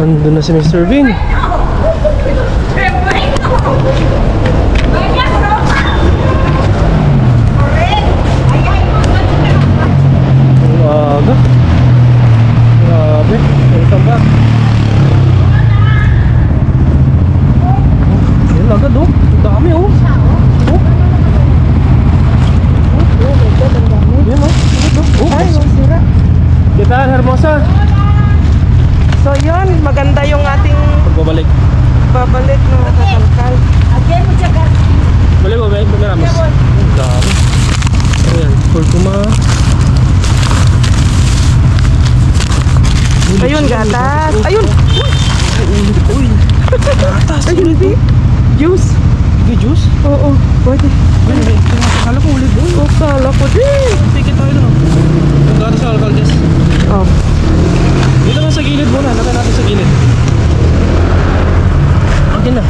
Nandun na si Mr. Vin. Aga. Grabe. Welcome back. Yan agad oh. Ang dami oh. Yan oh. Ay, masira. Kita, hermosa. So yun, maganda yung ating Pagbabalik. babalik ng kakalkal. Balik mo, may maramos. Ang dami. Ayan, kurkuma. Ayun, gatas. Ayun! Uy! Gatas! Ayun, di. Juice. Hindi, juice? Oo, pwede. Ay, akala ko ulit doon. Oh, kala ko din. Ticket tayo lang. Yung gatas sa alkaldes. Oh. Dito lang sa gilid muna. Lagay natin sa gilid. Okay na.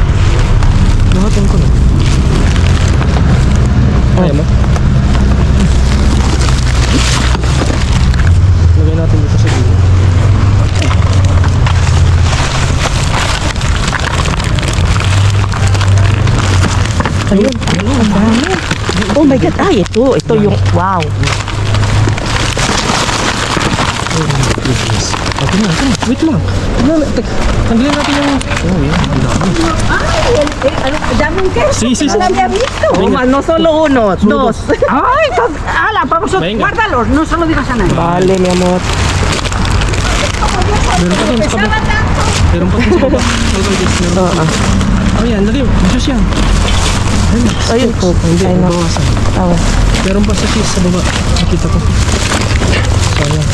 Buhatin ko na. Kaya mo? Lagay natin dito sa gilid. Ayun. Ang dami. Oh my God. Ay, ito yung, wow. Okay na. Wait lang. Tanggalin natin yung... Oh, yan. Ang dami. Daming queso. Sí. No lo había visto. Oh, no solo uno, dos. Ay, ala, vamos a Venga. guárdalos, no se lo digas a nadie. Vale, mi amor. Meron pa dun sa kabila. Meron pa dun sa baba. Alkaldes. Meron pa. Oo. Oh, yan. Dali. Diyos yan. Ayun. Hindi. Ay, no. Bawasan. Tawa. Meron pa sa cheese sa baba. Nakita ko. Sayang.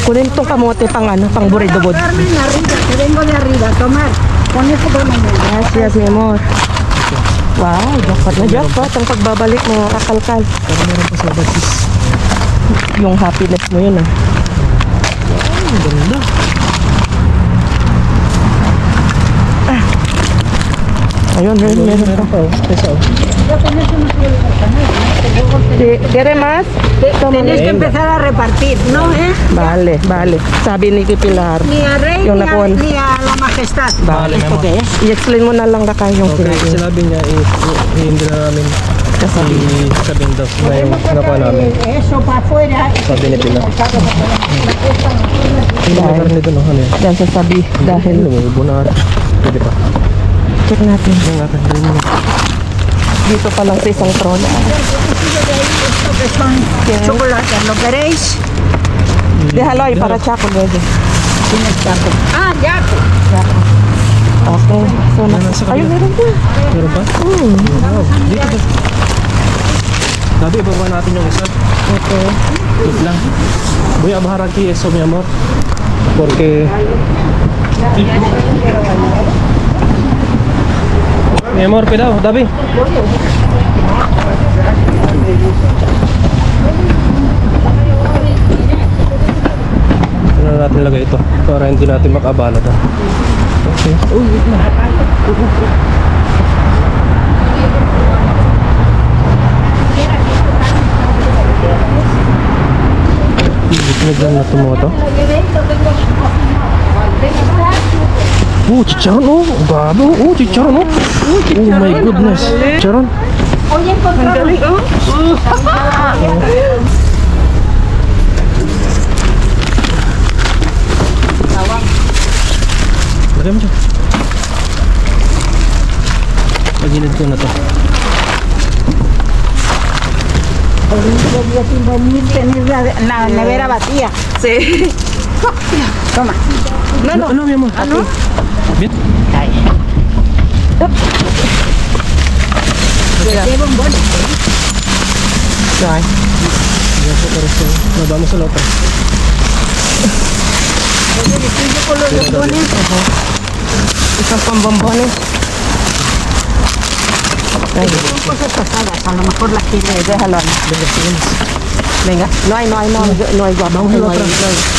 Kunin tong kamote pang ano, pang buridobod. Carmen, arriba, te vengo de arriba, tomar. Con eso por mañana. Gracias, mi amor. Wow, jackpot na jackpot ang pagbabalik ng kakalkal. Pero meron pa sa baba cheese. Yung happiness mo yun ah. Ang ganda. Ayun, meron pa. pa. Pesa oh. ¿Quiere más? Tienes que Venga. empezar a repartir, ¿no? Vale, vale. Sabi ni Pilar. Ni a rey Yung ni nakuha. ni a la majestad. Vale, mi amor. Okay. I-explain mo na lang Raka yung Okay, sinabi. sinabi niya i-hindi na namin Kasabi. sabihin daw na yung nakuha namin. Eso para afuera. Sabi ni Pilar. Yung mga karne doon, ano yan? Yan sasabi dahil Ano mo, bunar. Pwede pa. check natin. Yung akin, dali mo. Dito pa lang sa isang trola. Esto que son chocolates, ¿lo queréis? Déjalo ahí para Chaco luego. Ah, ya. Okay. So, Yan, nasa kabila. ayun, meron pa. Meron pa? Wow. Dito ba? Sabi, ibaba natin yung isa. Okay. Wait lang. Voy a bajar aquí eso, mi amor. Porque... Mi amor, cuidado, David. Ano natin lagay ito para hindi natin makabala to. Okay. Oh, wait lang. Nagdan na tumoto. Oh, chicharon oh. Grabe oh. Oh, chicharon oh. Oh my goodness. Chicharon. Oye, encontramos. Lagay mo dyan. Pagilid ko na to. Tener la nevera vacía. Sí. Toma. Ano, mi amor? Ano? Bit? Qué bombón. Ay. Yan po, pero siya. Nabamos sa loob. Oye, ¿le estoy yo con los bombones? Isang pambombones. Ay, Son cosas pasadas, a lo mejor las quiere. déjalo ahí. Venga. No hay guapo. Vamos a la No hay. otra.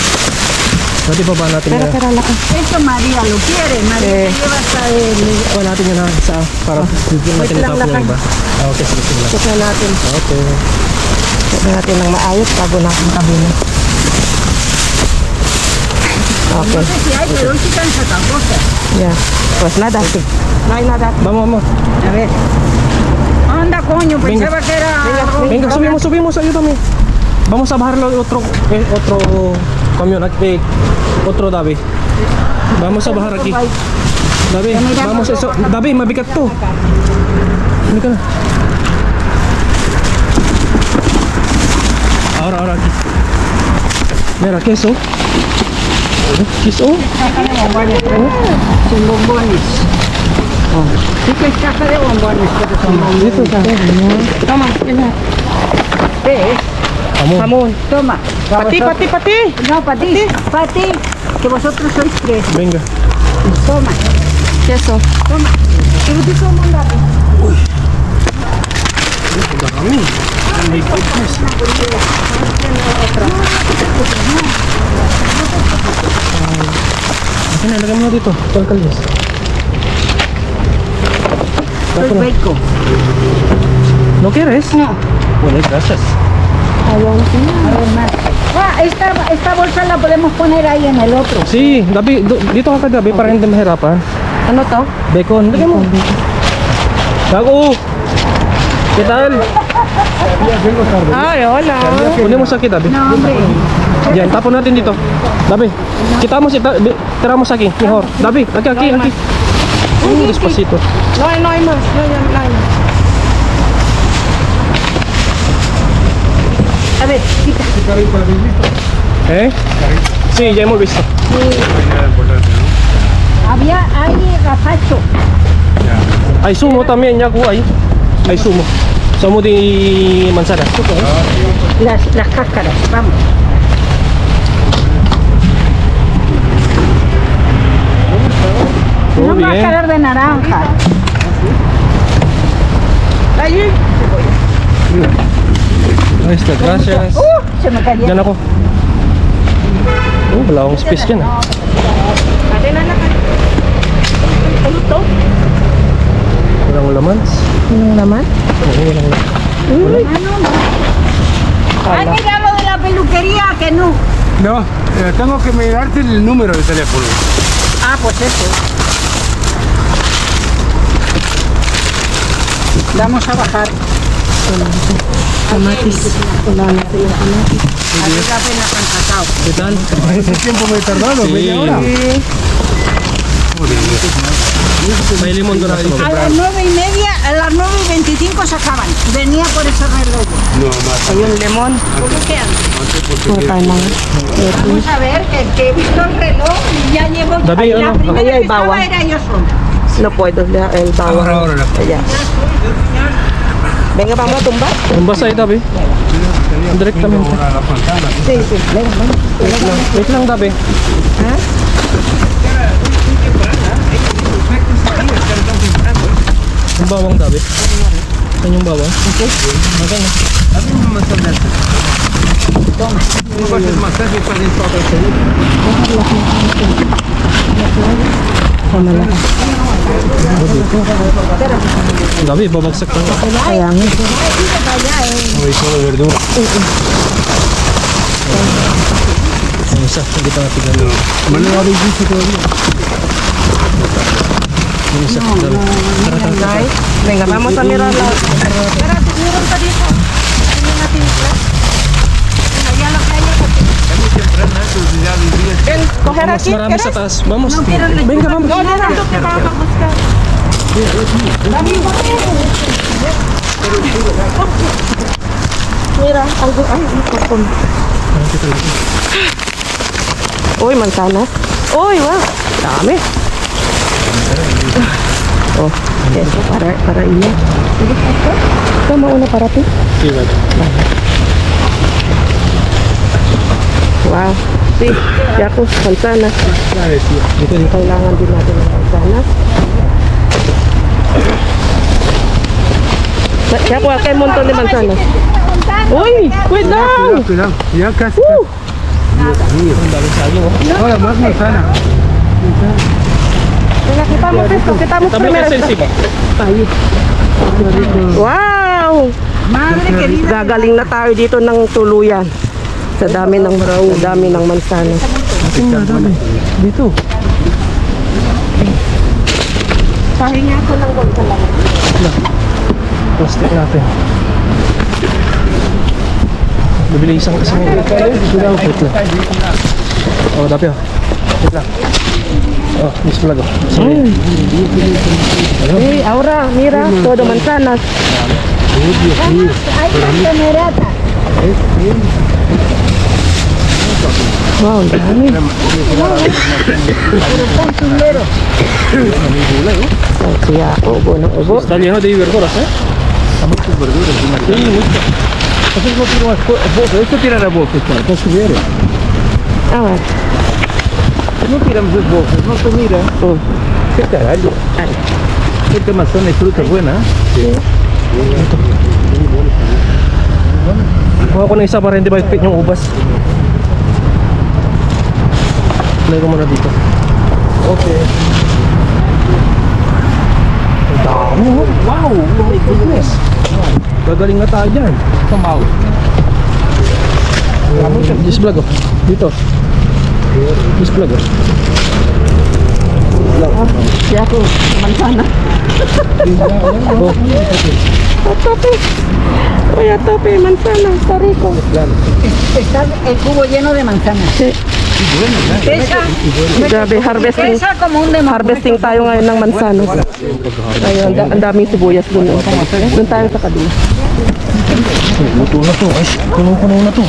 Pwede pa ba natin Pero, yan? pero, laki. Eso María lo quiere. María Sí. lleva hasta el... Kuha natin yan na isa para bigyan natin Wait lang, itapon yung lakad. iba. Ah, okay, sige, sige lang. Check na natin. Okay. Check na natin ng maayos bago natin tabi na. Okay. Sí hay, pero hoy sí están sacando cosas. Ya. Pues nada, sí. No hay nada. Vamos, vamos. A ver. Anda, coño, pensaba que era... Venga, subimos, ayúdame. Vamos a bajarlo de otro camión, otro David. Vamos a bajar aquí. David, vamos eso. David, mabigat to. Halika na. Ahora aquí. Mira, queso. Queso. Son bombones. Sí que es caja de bombones, pero son bombones. Toma, ¿qué es? Jamón. Toma. Pati. No, para ti, que vosotros sois tres. Venga. Toma, Queso. toma. Y ustedes son mandados. Dami. Oh my goodness. Akin na, lagay mo na dito. Ito ang kalbis. Soy bacon. ¿No quieres? No. Bueno, gracias. A ver, más. Esta bolsa la podemos poner ahí en el otro. Sí, Dabi, dito ka Dabi para hindi mahirapan. Ano to? Bacon, lagay mo. Bago! ¿Qué tal? Ay, hola. Kunin mo sa akin, Dabi. No, hombre. Yan, tapon natin dito. Dabi, quitamos y tiramos aquí, mejor. Dabi, aquí. Despacito. No hay más. No hay más. A ver, quita. ¿Eh? Sí, ya hemos visto. Hay gazpacho. Hay zumo también, ya hay. Hay zumo. Zumo de manzana. Las cáscaras, vamos. Muy Son bien. cáscaras de naranja. Ahí. Ahí está, gracias. Se me cayó. Yan ako. Wala akong space dyan ah. Ate na lang. Ano to? Walang laman. Anong naman? Oo, walang laman. Ay, mira lo de la peluquería, que no. No, tengo que mirarte el número de teléfono. Ah, pues eso. Vamos a bajar. Tomatis. A ver la pena con cacao. ¿Qué tal? ¿Ese tiempo me he tardado? Sí. ¿Media hora? May limon doon nasa A las 9:30, a las 9:25 se acaban. Venía por ese reloj. No, más. Hay un limón. ¿Cómo quedan? Porque Vamos a ver, que he visto el reloj y ya llevo... David, la ano? primera Ahí hay que estaba bawang. era yo sola. no puedo. El bawang. Ahora. Allá. Venga, vamos a tumbar. Ang basa ito, Dabi. Directamente. Ahora la pantalla. Sí. Venga. Wait lang, Dabi. Yung bawang, Dabi. Saan yung bawang? Okay. Maganda. No haces masaje para el papel. Dabi, babagsak lang. Kaya nga. Hoy, solo verdura. Ang isa, hindi pa natin gano'n. No lo habéis visto todavía. Yung isa, Dabi. Tara, tara, tara. Venga, vamos a mirar la... Espérate, miren todito. Tienen una tinta. Ya lo que hay es... Ven, coger Mas aquí. marami sa taas. Vamos. No quiero lechuga. Venga, vamos. No, que vamos a buscar. Mira, algo. Ay, con. Uy, manzanas. Uy, wow. Dami. Oh, eso para ella. Toma una para ti. Sí, Dabi. Wow. Sí, Yaku, manzanas. Dito, dito. Kailangan din natin ng manzanas. Yaku, aquí hay un montón de manzanas. Uy, cuidado. Cuidado. Ya casi. Ang dami saging, oh. Ahora más manzana. Venga, quitamos También primero kasi esta. sipa. Wow! Madre querida. Gagaling na tayo dito ng tuluyan. Sa dami ng mansanas. Ating na, dami. Dito. Pahinga ko ng wag lang. Plastic natin. Bibili isang dito na. Wait lang. Oh, dapat yun. Wait lang. Oh, miss vlog. Sorry. Hey, Aura, mira, todo manzanas. Wow, ang dami. Oh, siya, ubo ng ubo. Está lleno de verduras, ¿eh? Hay muchas verduras. Sí, muchas. Entonces no tiene más bolsas. Esto tira la bolsa, está. No subiera. Ah, No tiramos las bolsas, no te mira. oh. ¿Qué carajo? Ay, Esta manzana es fruta buena. Sí. Kuha ko na isa para hindi mahigpit yung ubas. Lagay ko muna dito. Okay. Ang dami, oh. Wow! Oh my goodness. Gagaling na tayo dyan. Kamaw. Just vlog, oh. Dito. Just vlog, oh. siya ko, manzana. Oh. Tope. Oye, tope, manzana, está rico. Está el cubo lleno de manzanas. Sí. Pesa, Grabe, harvesting. pesa como un demonio. Harvesting tayo ngayon ng mansanas. Ayun, ang daming sibuyas dun. Doon tayo sa kabila. Luto na to. Ay, kuno-kuno na to.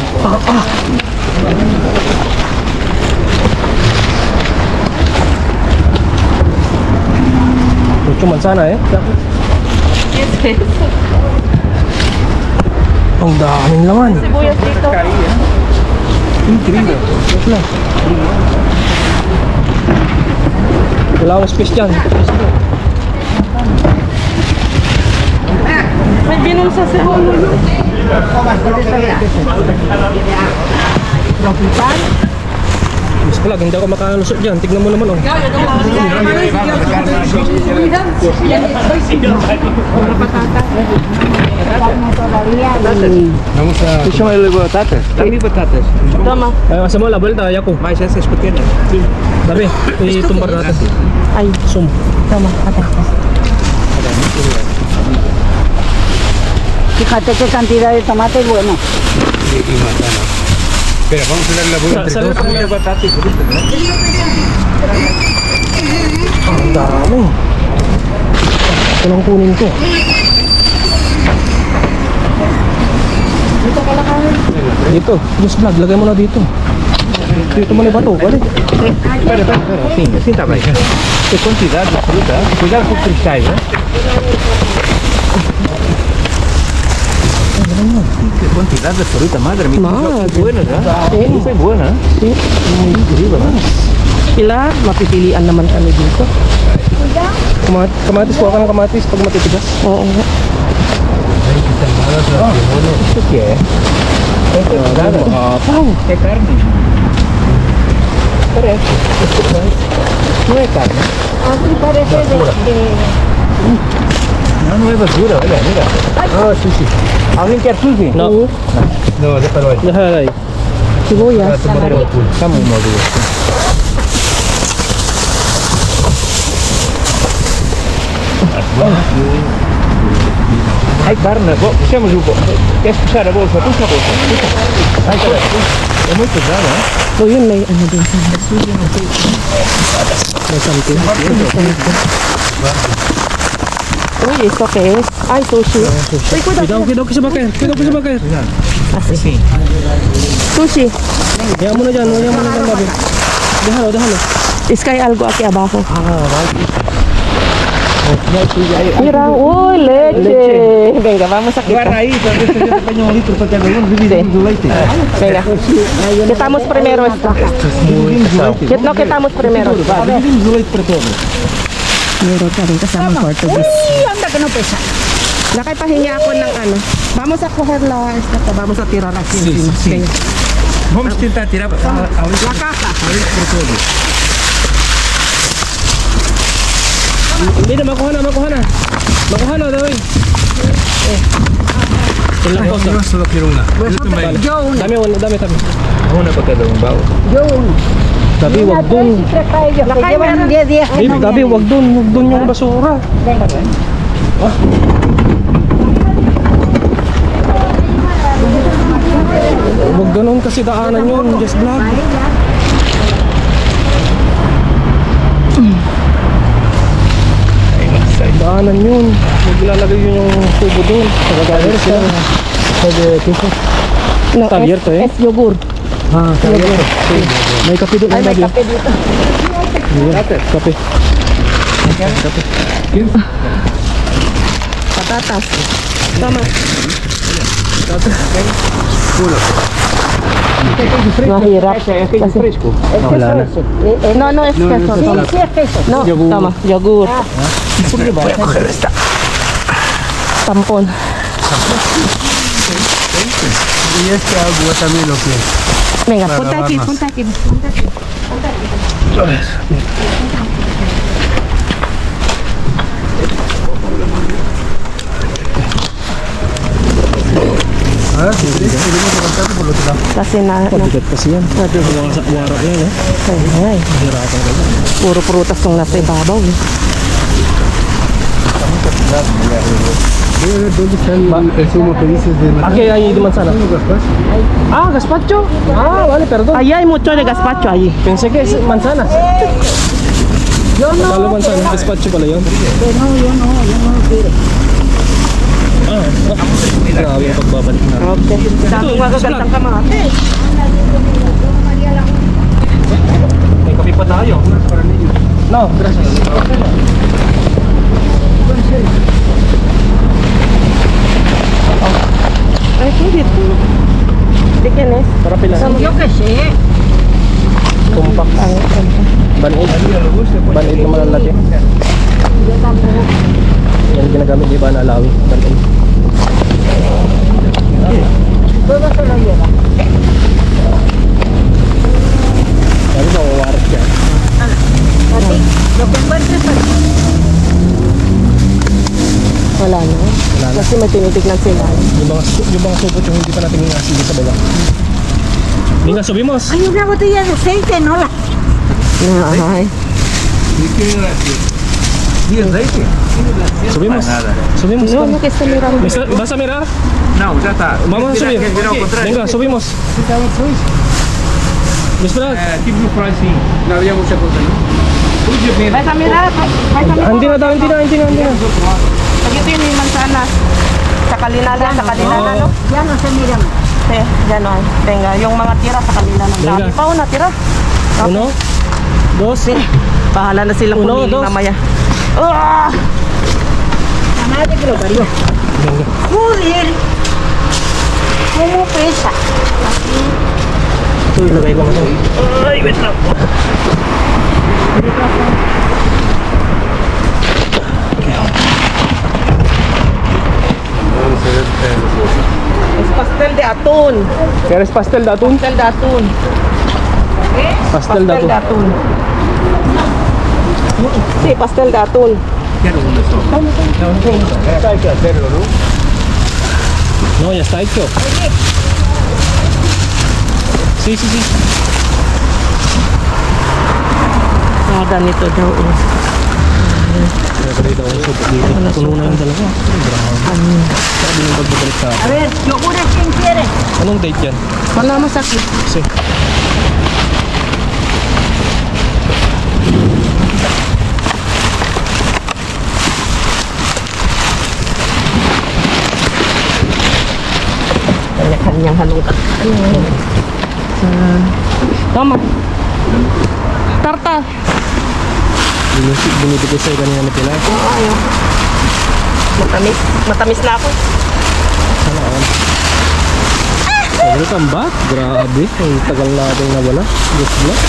Mucho manzana, eh. Ang daming laman. Sibuyas dito. Increíble. Wala. Wala akong space dyan. May binulsa si Holo. Mas vlog, hindi ako makalusot dyan. Tignan mo naman, oh. Vamos a... ¿Tú llamas de batatas? Dame batatas. Tama. Ay, masa mo, la vuelta, yako. Más esas pequeñas. Dami, itumbar natin. Ay, Zoom. tama. Fíjate qué cantidad de tomate bueno. Y manzana. Espera, vamos a dar la vuelta entre Sale dos. pa- Una batata y fruta, ¿no? Ang dami. Ito lang kunin ko. Dito, just vlog, lagay mo na dito. Dito mo na ba ito? Bali. Espera, espera, espera. Sim, assim está bem. A quantidade de fruta, cuidado com os cristais, né? Que quantidade de fruta, madre mía. Madre. Buena, ¿no? Muy buena. Sí. Increíble, ¿no? Sila, mapipilian naman kami dito. Kamatis, kuha ka ng kamatis pag matitigas. Oo nga. ¿Esto qué es? Esto es nada. Es carne. Pero esto no es carne. Así parece No, no es basura, mira. Ah, sushi. ¿Alguien quiere sushi? No. No, déjalo ahí. Nahalay. Sibuyas. Estamos uno de ellos. Hay carne, puxamos o bolso. Queres puxar a bolsa? Puxa a bolsa. Ai, cara, é muito pesado, hein? So yun, may ano din sa May something. Uy, ito okay. Ay, sushi. Uy, Cuidado, cuidado que se va a caer. Cuidado que se va a caer. Sim. Sushi. Hayaan mo na dyan, Babi. Déjalo. Es que hay algo aquí abajo. Ya, sí, ya. Mira, uy, leche. Venga, vamos a quitar. Agarra ahí, para ver si yo te peño un litro para cada uno. Dividimos o leite. Venga. Quitamos primero esta. No, quitamos primero. Vá, dividimos o leite para todos. Meron ka rin kasama Portuguese. Uy, anda que no pesa. Nakaipahingi ako ng ano. Vamos a coger la esta. Vamos a tirar aquí Sí, encima. sí. Venga. Vamos tentar tirar a leite. La caja. A leite para todos. Hindi na, makuha na. Makuha na, Dawi. Ilang cosa? Yo solo quiero una. Yo también. Yo uno. Dami. Una para cada uno, vamos. Yo uno. Dabi, wag dun. Lakay meron. Dabi, wag dun. Wag dun yung basura. Ah. Wag ganun kasi daanan yun. Just vlog. Daanan yun. Huwag ilalagay yun yung tubo dun. Tagagawin sila. No, Tabier to eh. es yogurt. Ah, tabier. May kape doon. Ay, may kape dito. Kape. Patatas. Tama. Mahirap. Kasi, Wala na. no, espresso. No, tama. Yogurt. Tampon. Venga, ponte aquí, ponte aquí. Kasi Bigat kasi yan. Mga wara yan eh. ay, Hirapan ka yan. puro prutas tong nasa ibabaw. Eh. Aquí hay de manzana. Ah, gazpacho. Ah, vale, perdón. Ahí hay mucho de gazpacho allí. Pensé que es manzanas. Yo no. Kala manzana, gazpacho pala yun. Ah, grabe yung pagbabalik na. Okay. Dami magagandang kamate. May kape pa tayo. No, gracias. Ay, hindi ito. ¿De quién es? Para pila. Yo qué sé. Compact. Banid. Banid na malalaki. Yan ginagamit ni Iba na alawi. Banid. Todo se lo lleva. Sabi ba, wawaras yan. Así, lo que encuentres aquí. Wala na. Wala na. Kasi may tinitignan sila. Yung mga supot yung hindi pa natin ngasili sa baba. Hindi nga, subimos. Hay una botella de aceite, ¿no? Ay. Subimos. Subimos. No, no, que está mirando. ¿Vas a mirar? No, ya está. Vamos a subir. Venga, subimos. Espera. Tipo no pricing. No había mucha cosa, ¿no? Vais a mirar, vais a mirar. Hindi na daw, hindi na. Aquí tiene manzanas. Sa kalinala, sa kalinala, no? Ya no se mira más. Sí, ya no hay. Venga, yung mga tira sa kalinala. Venga. Dami pa una tira. Uno, dos, Bahala na silang Uno, pumili dos. mamaya. Ah! La madre que lo parió. venga. Joder. ¿Cómo pesa? Ito, ilagay ko na ito. Ay, wait lang. Es pastel de atún. ¿Quieres pastel de atún? Pastel de atún. Pastel de atún. atún. Sí, pastel de atún. Hay que hacerlo, ¿no? No, ya está hecho. Sí, sí, sí. Ah, ganito daw. Nagkari daw ang supot dito. Puno na yung dalawa. Grabe. Sabi nung pagbabalik sa A akin. ver, yogures, ¿quién quiere? Anong date yan? Manamos aquí. Kasi. Kanya-kanyang halukat. Tama. Tarta. Binibigay sa'yo kanina ni Pilar. Ayaw. Matamis. Matamis na ako. Sana all. Sabi tambak. Grabe. Ang tagal natin nawala. Just vlog.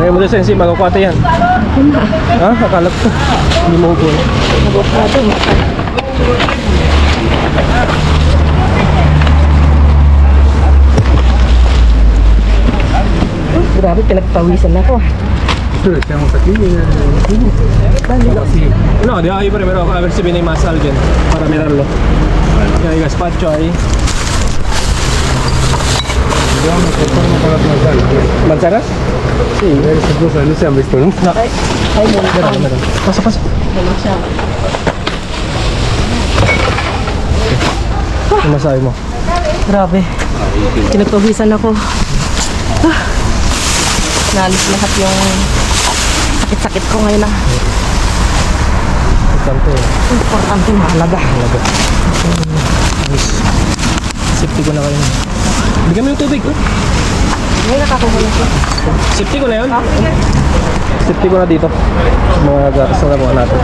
Ngayon mo doon sensi, magakwate yan. Ha? Akalat ko. Hindi mo upo. Avocado, mata. Grabe, pinagpawisan ako. No, di ako primero a ver si viene más alguien para mirarlo. Ya, y gazpacho ahí. ¿Manzanas? Sí. Esas cosas no se han visto, ¿no? No. Ay, muna. Pasa, pasa. Ano siya? Ano masabi mo? Grabe. Pinagpawisan ako. Naalis lahat yung sakit-sakit ko ngayon na. Importante. Importante, mahalaga. Safety ko na kayo. Bigyan mo yung tubig. Oh. Ngayon nakakuha na siya. Safety ko na yun. Safety ko na dito. Mga gatas na nakuha natin.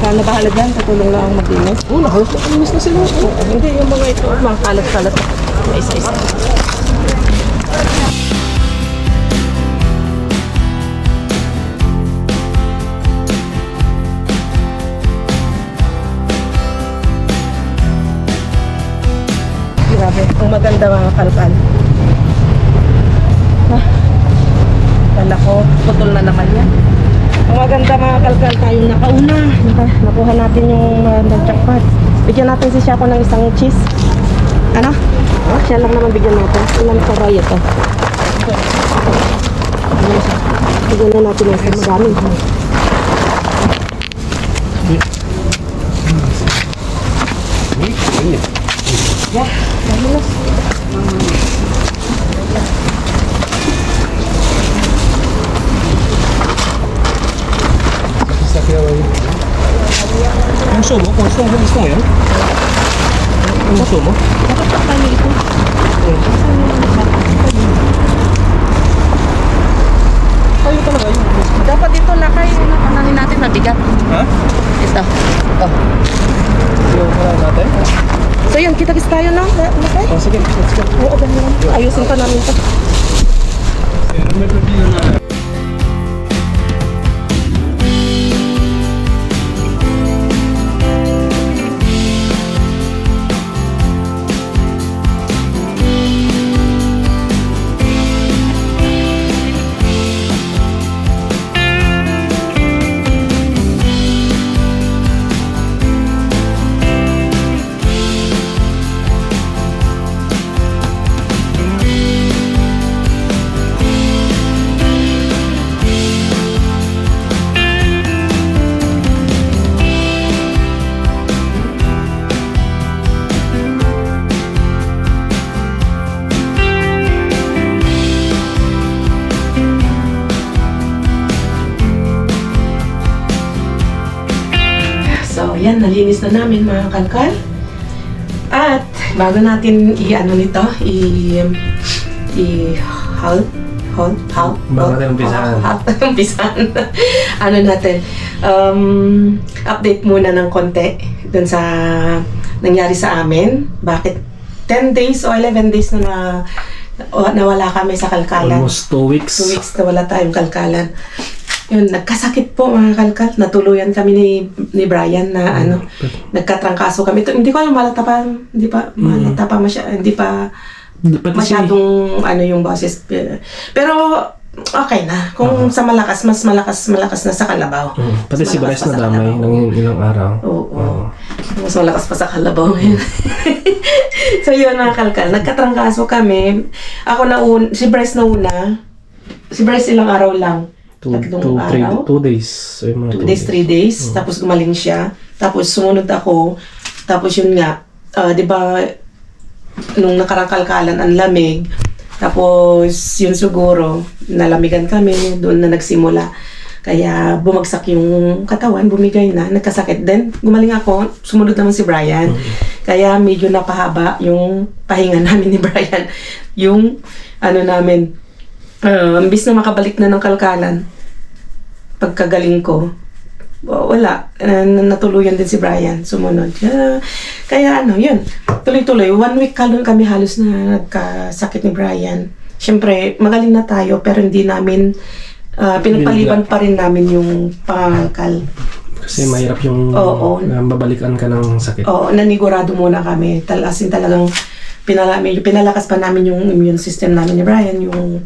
Kaya bahala dyan, tutulong lang ang maglinis. Oo, nakalos na kalinis na sila. Hindi, yung mga ito, mga kalat-kalat. Isa-isa. Grabe, ang maganda mga kalkal. Kala ko, putol na naman yan. Ang maganda mga kalkal, tayong nakauna. Nakuha natin yung jackpot. Bigyan natin si Shako ng isang cheese. Ano? Siya lang naman bigyan natin. Ilan sa raya to? Bigyan na natin yung madami. Yeah, mahilos. Yung sumo, kung gusto mo yan. Yung sumo. Dapat pa tayo ito. Tayo talaga yun. Dapat ito lakay. Ano natin mabigat. Ha? Ito. Oh. Yung natin? So yun, kita-kis tayo na. Lakay. Oh, sige, let's go. Oo, ganyan. Ayusin pa namin ito. So, yan, nalinis na namin mga kalkal. At, bago natin i-ano nito, Bago natin umpisahan. umpisahan. Ano natin, update muna ng konti dun sa nangyari sa amin. Bakit 10 days o 11 days na nawala kami sa kalkalan. Almost 2 weeks. 2 weeks na wala tayong kalkalan. Yun, nagkasakit po mga kalkal. Natuluyan kami ni Brian na nagkatrangkaso kami. Hindi ko alam, malata pa hindi pa Pati masyadong yung boses. Pero okay na. Kung sa malakas, mas malakas na sa kalabaw. Pati Mas si malakas Bryce pa sa na damay kalabaw. ng ilang araw. Oo. Mas malakas pa sa kalabaw ngayon. So yun mga kalkal, nagkatrangkaso kami. Ako si Bryce na una. Si Bryce ilang araw lang. 2 days. So, yung mga 2 days, 3 days. Tapos gumaling siya. Tapos sumunod ako. Tapos yun nga, di ba, nung nakarang kalkalan, ang lamig. Tapos yun siguro, nalamigan kami. Doon na nagsimula. Kaya bumagsak yung katawan, bumigay na, nagkasakit. Then gumaling ako, sumunod naman si Brian. Kaya medyo napahaba yung pahinga namin ni Brian. Yung ano namin, imbis na makabalik na ng kalkalan, pagkagaling ko, wala. Natuluyan din si Brian. Sumunod. Kaya ano, yun. Tuloy-tuloy. 1 week kami halos na nagkasakit ni Brian. Siyempre, magaling na tayo pero hindi namin pinagpaliban pa rin namin yung pangalkal. Kasi mahirap yung babalikan ka ng sakit. Oo, nanigurado muna kami. As in talagang medyo pinalakas pa namin yung immune system namin ni Brian, yung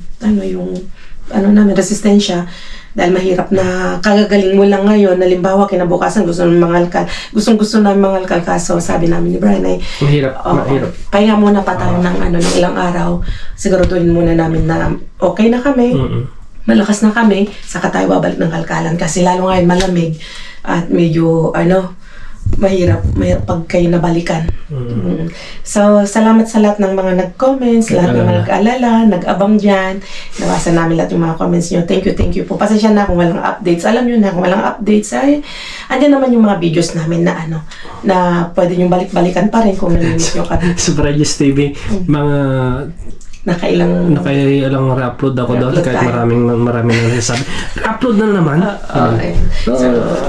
namin, resistensya. Dahil mahirap na kagagaling mo lang ngayon, halimbawa kinabukasan gusto ng mangalkal. Gusto namin mangalkal, kaso sabi namin ni Brian ay Mahirap. pahinga muna pa tayo ng ilang araw. Siguraduhin muna namin na okay na kami. Malakas na kami, saka tayo babalik ng kalkalan. Kasi lalo ngayon malamig at medyo mahirap pag kayo nabalikan. So, salamat sa lahat ng mga nag-comments, lahat ng mga nag-alala, nag-abang dyan. Nawasan namin lahat yung mga comments nyo. Thank you po. Pasensya na kung walang updates. Alam nyo na kung walang updates ay andyan naman yung mga videos namin na na pwede nyo balik-balikan pa rin kung naninis nyo kami. Sa Regis TV, mga Nakailang re-upload ako doon Re-upload kahit tayo. maraming nagsasabi. Upload na naman. So,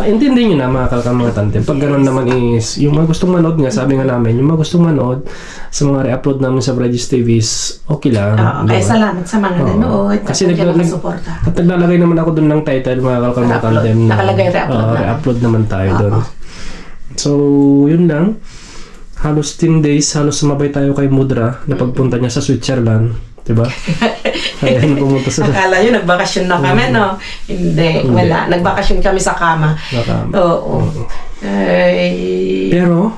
Intindihin nyo na mga kalkal mga tantem. Pag gano'n naman is, yung mga gustong manood nga, sabi nga namin, yung mga gustong manood sa mga re-upload namin sa Regis TV is okay lang. kaya Diba? salamat sa mga nanood. Kasi nagsuporta. at naglalagay naman ako doon ng title mga kalkal mga Re-upload. tantem. Nakalagay re-upload na. Re-upload naman tayo doon. So, yun lang. Halos 10 days, halos sumabay tayo kay Mudra na pagpunta niya sa Switzerland. Diba? Kaya pumunta sa... Akala nyo, nagbakasyon na kami, no? Hindi, wala. Nagbakasyon kami sa kama. Oo. Pero,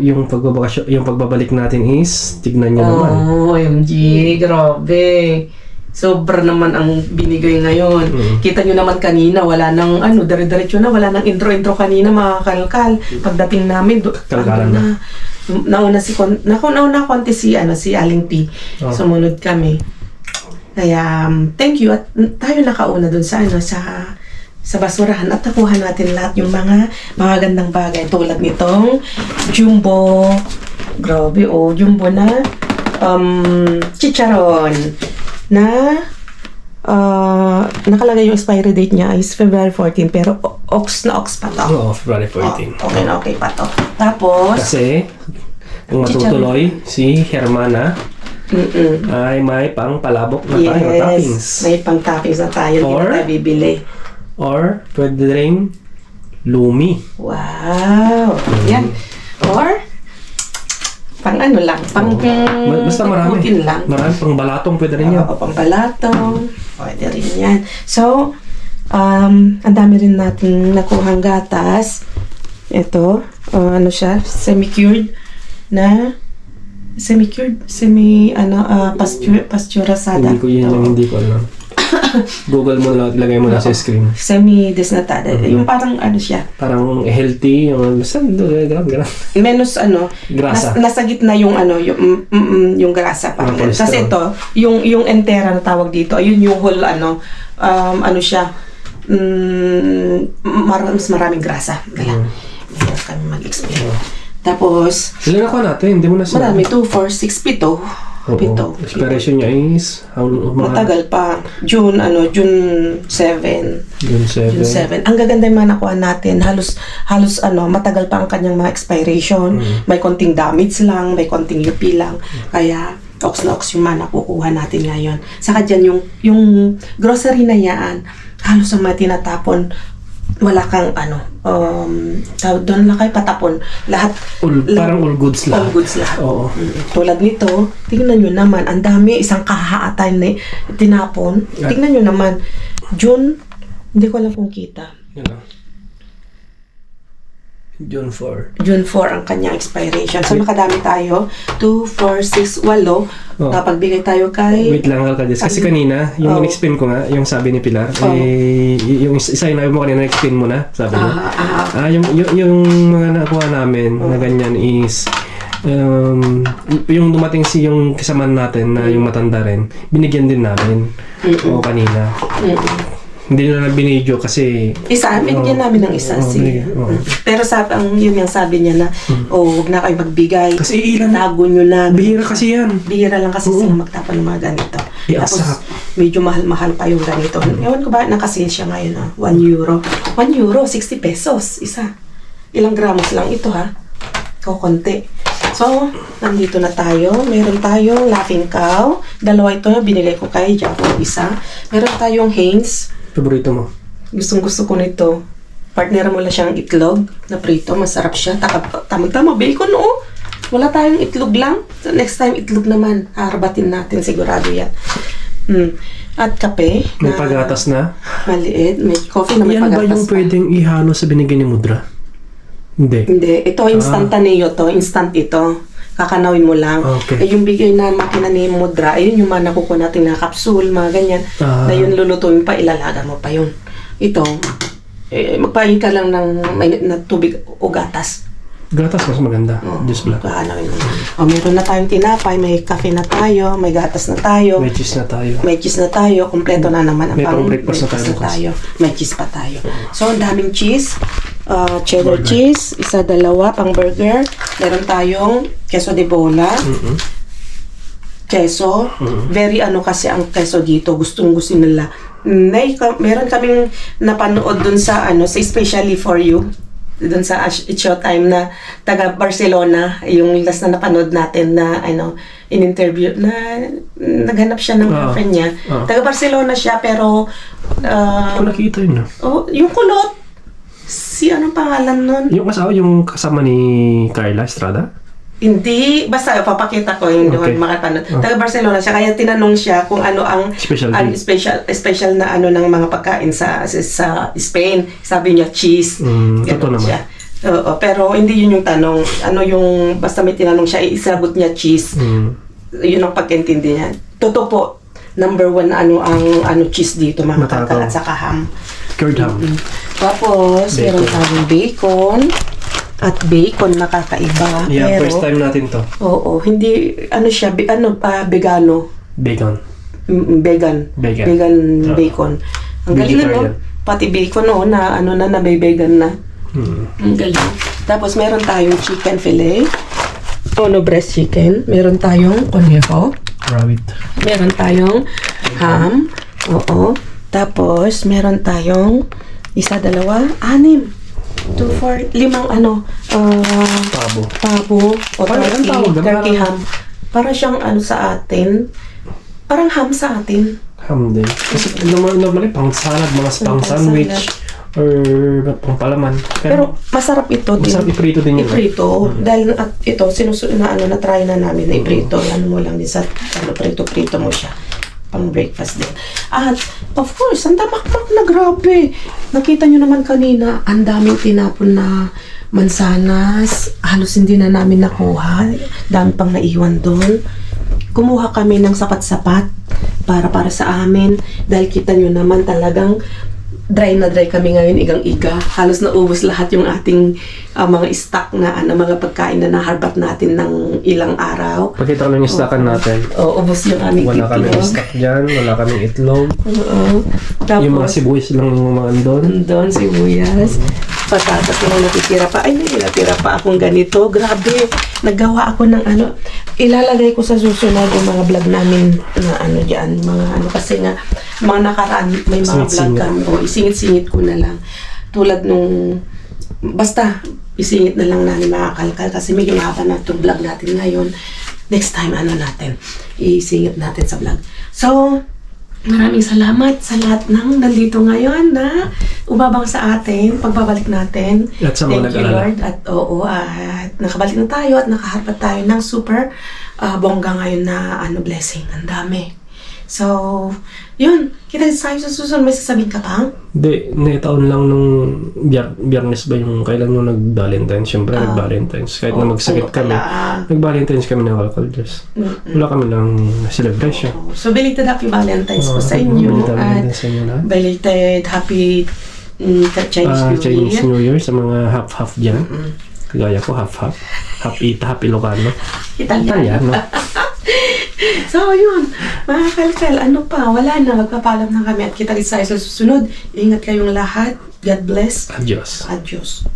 yung pagbabakasyon, yung pagbabalik natin is, tignan nyo naman. OMG, grabe. Sobra naman ang binigay ngayon. Kita nyo naman kanina, wala nang dire-diretso na, wala nang intro kanina mga kalkal. Pagdating namin, Kalkalan na. nauna konti si Aling P. Sumunod kami. Kaya, thank you. At tayo nakauna dun sa sa basurahan at nakuha natin lahat yung mga magagandang bagay tulad nitong jumbo. Grabe, jumbo na chicharon na nakalagay yung expiry date niya is February 14 pero ox pa to. Oo, February 14. Okay na okay pa to. Tapos Kasi, kung matutuloy, si Hermana ay may pang palabok na tayo, toppings. may pang toppings na tayo. Hindi Or- na tayo bibili. Or, pwede rin lumi. Wow! Yan. Or pang lang, Basta marami. putin lang. Marami pang balatong pwede rin yan. Pampalatong. Pwede rin yan. So, ang dami rin natin nakuhang gatas. Ito, siya, semi-cured na pasteurizada. Hindi ko alam. Google mo lang, lagay mo na sa screen. Semi-desnatada. Yung parang siya. Parang healthy, yung basta ganun. Menos Grasa. nasa gitna yung yung grasa pa. Cholesterol. Kasi ito, yung entera na tawag dito, ayun yung whole siya, mas maraming grasa. Kaya, hindi kami mag-explain. Tapos, Ilan ako natin? Hindi mo na marami, 2, 4, 6, 7. Pito. Expiration niya is Matagal pa. June 7. June 7. Ang gaganda yung mga nakuha natin. Halos matagal pa ang kanyang mga expiration. May konting damage lang, may konting UP lang. Kaya, ox na ox yung mga nakukuha natin ngayon. Saka dyan, yung grocery na yan, halos ang mga tinatapon, wala kang doon lang kayo patapon. Lahat. Parang all goods lahat. All goods lahat. Oo. Tulad nito, tingnan nyo naman, ang dami, isang kahaatan na tinapon. Tingnan nyo naman, June, hindi ko alam kung kita. Yan lang. June 4. June 4 ang kanyang expiration. So, nakadami tayo. 2, 4, 6, 8. Napagbigay tayo kay... Wait lang, Kalkades. Kasi kanina, yung in-explain ko nga, yung sabi ni Pilar, yung isa yung nabi mo kanina, explain mo na, sabi niya. Yung mga nakuha namin na ganyan is, yung dumating yung kasamaan natin na yung matanda rin, binigyan din namin. O kanina. Hindi na binidyo kasi... Isa, binigyan namin ng isa. binigyan, oo. Pero yun yung sabi niya na, huwag na kayo magbigay. Kasi ilan, Tago nyo na. bihira kasi yan. Bihira lang kasi sila magtapon ng mga ganito. Iasap. Tapos, medyo mahal-mahal pa yung ganito. Ewan ko ba, nakasil siya ngayon, 1 euro. 1 euro, 60 pesos, isa. Ilang gramos lang ito, ha? Konti. So, nandito na tayo. Meron tayong Laughing Cow. Dalawa ito, binili ko kay Jacob, isa. Meron tayong Heinz. Paborito mo. Gustong-gusto ko nito. Partner mo lang siyang itlog na prito. Masarap siya. Tamang-tama, bacon, oh. Wala tayong itlog lang. So, next time, itlog naman. Harbatin natin, sigurado yan. At kape. May pagatas na. Maliit. May coffee na may Yan ba pagatas yung pa. pwedeng ihalo sa binigay ni Mudra? Hindi. Hindi. Ito, instantaneo to. Instant ito. Kakanawin mo lang. Okay. Eh, yung bigay na makina ni Mudra, ayun yung mga nakukuha natin na capsule, mga ganyan. Na yun lulutuin pa, ilalaga mo pa yun. Ito, magpahin ka lang ng mainit na tubig o gatas. Gatas mas maganda. Just black. Kakanawin mo. Meron na tayong tinapay, may kafe na tayo, may gatas na tayo. May cheese na tayo. May cheese na tayo, kompleto na naman ang May pang-breakfast na tayo bukas. May cheese pa tayo. So, ang daming cheese. Cheddar cheese, isa, dalawa, pang burger. Meron tayong queso de bola. Queso. Very kasi ang queso dito. Gustong-gusto nila. Meron kaming napanood dun sa sa Especially For You. Dun sa It's Showtime na taga Barcelona. Yung last na napanood natin na in-interview na naghanap siya ng girlfriend niya. Taga Barcelona siya pero Kung nakita yun, no? yung kulot. Si anong pangalan nun? Yung kasama ni Carla Estrada? Hindi, basta papakita ko yung Okay. makapanood. Taga Barcelona siya, kaya tinanong siya kung ano ang Specialty. special na ng mga pagkain sa Spain. Sabi niya cheese. Totoo Ganon naman. siya. Oo, pero hindi yun yung tanong. Basta may tinanong siya, isagot niya cheese. Yun ang pagkaintindi niya. Totoo po, number 1 ang cheese dito, mga Matakaw. kakal at saka ham. Cured ham. Tapos, Bacon. meron tayong bacon. At bacon na kakaiba. Yeah, pero, first time natin to. Oo, hindi, siya, vegano. Bacon. Vegan. Vegan. Bacon. Ang galing Vegetarian. Pati bacon na na may vegan na. Ang galing. Tapos, meron tayong chicken fillet. Breast chicken. Meron tayong conejo. Rabbit. Meron tayong ham. Oo. Tapos, meron tayong 1, 2, 6. 2, 4, 5 Pabo. pabo o Parang ang tawag doon, turkey parang- ham. Para siyang sa atin. Parang ham sa atin. Ham din. Kasi normally pang salad, mga pang sandwich, or pang palaman. Pero masarap ito din. masarap iprito din yun. Iprito. Dahil at ito, na-try na namin na iprito. Mo lang din sa prito mo siya. Pang breakfast din. At, of course, ang tamak-mak na grabe. Nakita nyo naman kanina, ang daming tinapon na mansanas. Halos hindi na namin nakuha. Dami pang naiwan doon. Kumuha kami ng sapat-sapat para sa amin. Dahil kita nyo naman talagang dry na dry kami ngayon, igang-iga. Halos naubos lahat yung ating mga stock na mga pagkain na naharbat natin ng ilang araw. Pakita ko lang yung stockan natin. Ubos yung aming Wala kaming itlog. stock dyan, wala kaming itlog. Oo. Tapos, Yung mga sibuyas lang yung mga andon. doon, sibuyas. Patatas na natitira pa. Ay, may natira pa akong ganito. Grabe. Naggawa ako ng ilalagay ko sa susunod yung mga vlog namin na dyan. Kasi nga, mga nakaraan, may mga vlog Singit-singit. kami. O, isingit-singit ko na lang. Tulad nung, basta, isingit na lang namin mga kalkal. Kasi medyo mahaba na itong vlog natin ngayon. Next time, natin, isingit natin sa vlog. So, maraming salamat sa lahat ng nandito ngayon na umabang sa atin, pagbabalik natin. At sa mga Thank you, nag-alala. Lord. At at nakabalik na tayo at nakaharap tayo ng super bongga ngayon na blessing. Ang dami. So, yun. Kita tayo sa susunod. May sasabihin ka pa? Hindi, taon lang nung biyernes ba yung kailan nung nag-Valentine's. Siyempre, nag-Valentine's. Kahit na magsakit kami, nag-Valentine's kami na Alcohol Dress. Wala kami lang celebration. So, belated happy Valentine's po sa inyo. Belated At Valentine's sa inyo lahat. belated happy Chinese New Chinese Year. New Year sa mga half-half dyan. Kagaya ko, half-half. Half Ilocano. Italiano. Italiano. So, yun. Mga kalkal, ano pa? Wala na. Magpapaalam na kami at kita rin sa susunod. Ingat kayong lahat. God bless. Adios. Adios.